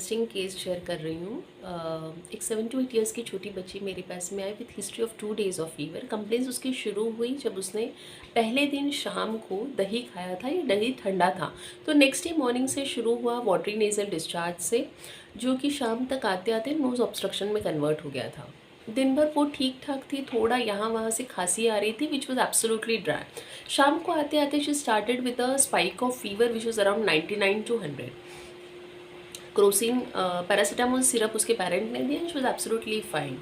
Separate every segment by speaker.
Speaker 1: Interesting case share कर रही हूँ। एक 7 to 8 ईयर्स की छोटी बच्ची मेरे पास में आई with history of 2 days of fever. Complaints उसकी शुरू हुई जब उसने पहले दिन शाम को दही खाया था। ये दही ठंडा था, तो नेक्स्ट डे मॉर्निंग से शुरू हुआ वाटरी नेजल डिस्चार्ज से, जो कि शाम तक आते आते नोज़ ऑब्स्ट्रक्शन में कन्वर्ट हो गया था। दिन भर वो ठीक ठाक थी, थोड़ा यहाँ वहाँ से खांसी आ रही थी विच वॉज एब्सोल्युटली ड्राई। शाम को आते आते she started with a spike of fever which was around 99 to 100। Crocin paracetamol syrup उसके पेरेंट ने दिया, शी वॉज एब्सोल्युटली फाइन।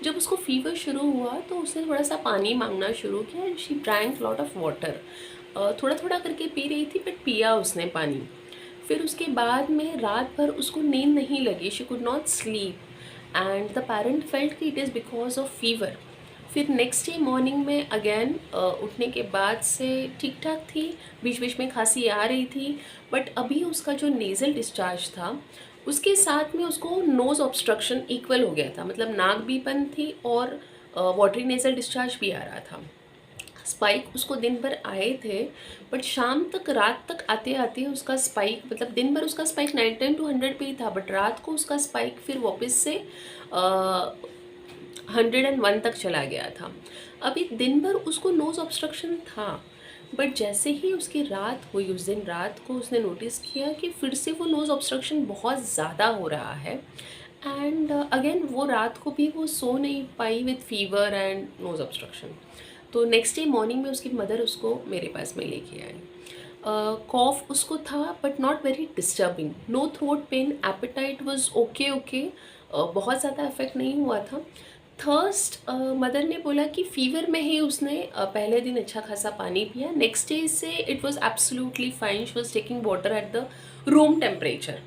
Speaker 1: जब उसको फीवर शुरू हुआ तो उसने थोड़ा सा पानी मांगना शुरू किया and she drank lot of water. थोड़ा थोड़ा करके पी रही थी बट पिया उसने पानी। फिर उसके बाद में रात भर उसको नींद नहीं लगी, she could not sleep and the parent felt कि it is because of fever. फिर नेक्स्ट डे मॉर्निंग में अगेन उठने के बाद से ठीक ठाक थी, बीच बीच में खांसी आ रही थी, बट अभी उसका जो नेज़ल डिस्चार्ज था उसके साथ में उसको नोज़ ऑब्स्ट्रक्शन इक्वल हो गया था। मतलब नाक भी बंद थी और वाटरी नेज़ल डिस्चार्ज भी आ रहा था। स्पाइक उसको दिन भर आए थे, बट शाम तक रात तक आते आते उसका स्पाइक, मतलब दिन भर उसका स्पाइक 99 to 100 पे ही था, बट रात को उसका स्पाइक फिर वापस से 101 तक चला गया था। अभी दिन भर उसको नोज़ ऑब्स्ट्रक्शन था, बट जैसे ही उसकी रात हुई उस दिन रात को उसने नोटिस किया कि फिर से वो नोज़ ऑब्स्ट्रक्शन बहुत ज़्यादा हो रहा है एंड अगेन वो रात को भी वो सो नहीं पाई with fever and nose obstruction. तो नेक्स्ट डे मॉर्निंग में उसकी मदर उसको मेरे पास में लेके आई। कॉफ उसको था but not very disturbing, no throat pain, appetite was okay okay, बहुत ज़्यादा इफेक्ट नहीं हुआ था। थर्स्ट मदर ने बोला कि फीवर में ही उसने पहले दिन अच्छा खासा पानी पिया, नेक्स्ट डे से it was absolutely fine, she was taking water at the room temperature.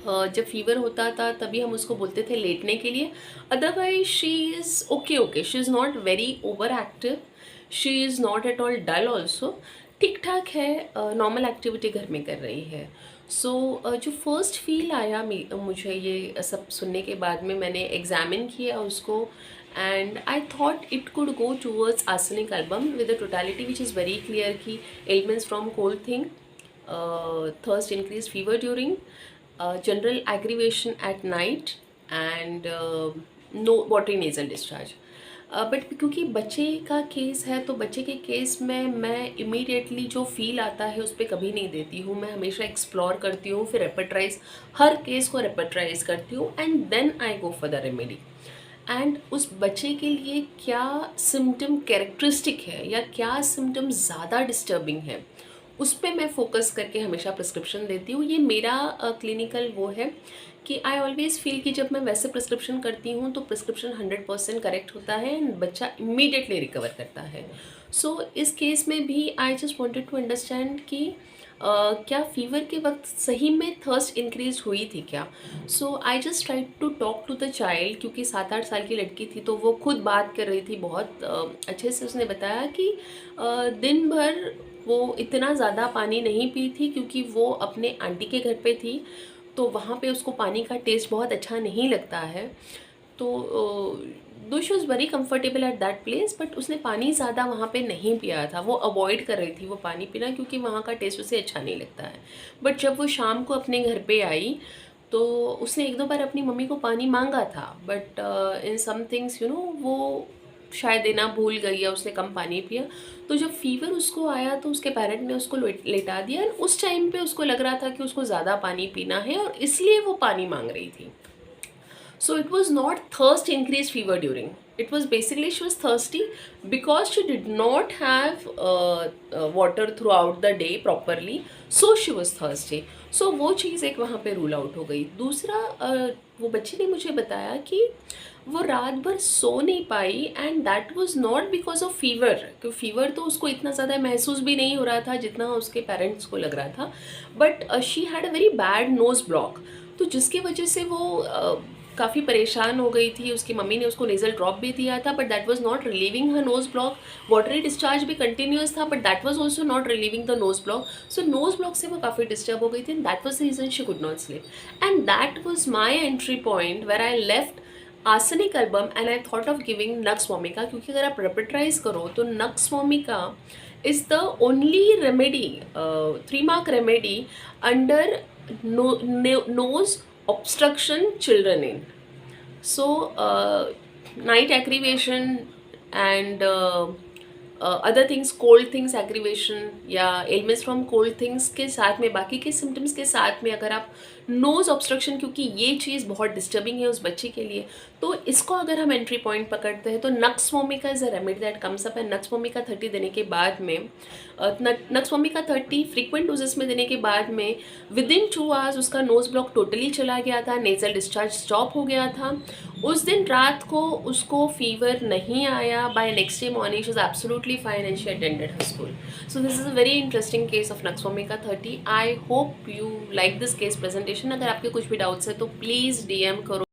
Speaker 1: जब फीवर होता था तभी हम उसको बोलते थे लेटने के लिए, otherwise she is okay okay, she is not very over active, she is not at all dull also, ठीक ठाक है, नॉर्मल एक्टिविटी घर में कर रही है। सो जो फर्स्ट फील आया मुझे ये सब सुनने के बाद में, मैंने एग्जामिन किया उसको and I thought it could go towards arsenic album with the totality which is very clear कि elements from cold thing, thirst, increased fever during, general aggravation at night and no watery nasal discharge। But क्योंकि बच्चे का case है तो बच्चे के case में मैं इमीडिएटली जो फील आता है उस पर कभी नहीं देती हूँ, मैं हमेशा एक्सप्लोर करती हूँ, फिर रेपर्ट्राइज, हर केस को रेपर्ट्राइज करती हूँ and then I go for the remedy. And उस बच्चे के लिए क्या सिम्टम कैरेक्टरिस्टिक है या क्या सिम्टम ज़्यादा डिस्टर्बिंग है उस पर मैं फोकस करके हमेशा प्रिस्क्रिप्शन देती हूँ। ये मेरा क्लिनिकल वो है कि आई ऑलवेज़ फील कि जब मैं वैसे प्रिस्क्रिप्शन करती हूँ तो प्रिस्क्रिप्शन 100% करेक्ट होता है एंड बच्चा इमीडिएटली रिकवर करता है। सो इस केस में भी I just wanted to understand कि क्या फीवर के वक्त सही में थर्स्ट इंक्रीज हुई थी क्या। So I just try to talk to the child, क्योंकि 7-8 साल की लड़की थी तो वो खुद बात कर रही थी बहुत अच्छे से। उसने बताया कि दिन भर वो इतना ज़्यादा पानी नहीं पी थी क्योंकि वो अपने आंटी के घर पे थी, तो वहाँ पे उसको पानी का टेस्ट बहुत अच्छा नहीं लगता है। तो दो she was very comfortable at that place, but उसने पानी ज़्यादा वहाँ पे नहीं पिया था, वो अवॉइड कर रही थी वो पानी पीना क्योंकि वहाँ का टेस्ट उसे अच्छा नहीं लगता है। बट जब वो शाम को अपने घर पे आई तो उसने 1-2 बार अपनी मम्मी को पानी मांगा था, but in some things you know वो शायद देना भूल गई या उसने कम पानी पिया। तो जब फीवर उसको आया तो उसके पेरेंट ने उसको लेटा दिया एंड उस टाइम पे उसको लग रहा था कि उसको ज़्यादा पानी पीना है और इसलिए वो पानी मांग रही थी। So it was not thirst increased fever during. It was basically she was thirsty because she did not have water throughout the day properly. So she was thirsty. So वो चीज़ एक वहाँ पे रूल आउट हो गई। दूसरा वो बच्ची ने मुझे बताया कि वो रात भर सो नहीं पाई and that was not because of fever, क्योंकि फीवर तो उसको इतना ज़्यादा महसूस भी नहीं हो रहा था जितना उसके पेरेंट्स को लग रहा था, but she had a very bad nose block, तो जिसकी वजह से वो काफ़ी परेशान हो गई थी। उसकी मम्मी ने उसको नेज़ल ड्रॉप भी दिया था but that was not relieving her nose block. Watery discharge भी कंटिन्यूस था but that was also not relieving the nose block. So nose block से वो काफ़ी डिस्टर्ब हो गई थी and that was the reason she could not sleep and that was my entry point where I left arsenic album and I thought of giving nux vomica, क्योंकि अगर आप repertorise करो तो nux vomica is the only remedy, 3 mark remedy under nose obstruction children in. So night aggravation and other things, cold things aggravation या ailments from cold things के साथ में, बाकी के सिम्टम्स के साथ में अगर आप नोज़ ऑब्स्ट्रक्शन, क्योंकि ये चीज़ बहुत डिस्टर्बिंग है उस बच्चे के लिए, तो इसको अगर हम एंट्री पॉइंट पकड़ते हैं तो nux vomica is a remedy that comes up. है नक्स वोमिका 30 देने के बाद में, नक्स वोमिका 30 फ्रीक्वेंट डोजेस में देने के बाद में विद इन 2 आवर्स उसका नोज़ ब्लॉक टोटली चला गया था, नेज़ल डिस्चार्ज स्टॉप हो गया था। उस दिन रात को उसको फीवर नहीं आया। By next day morning she was absolutely fine and she attended her school. So this is a very interesting case of nux vomica 30। I hope you like this case presentation. अगर आपके कुछ भी doubts है तो please DM करो।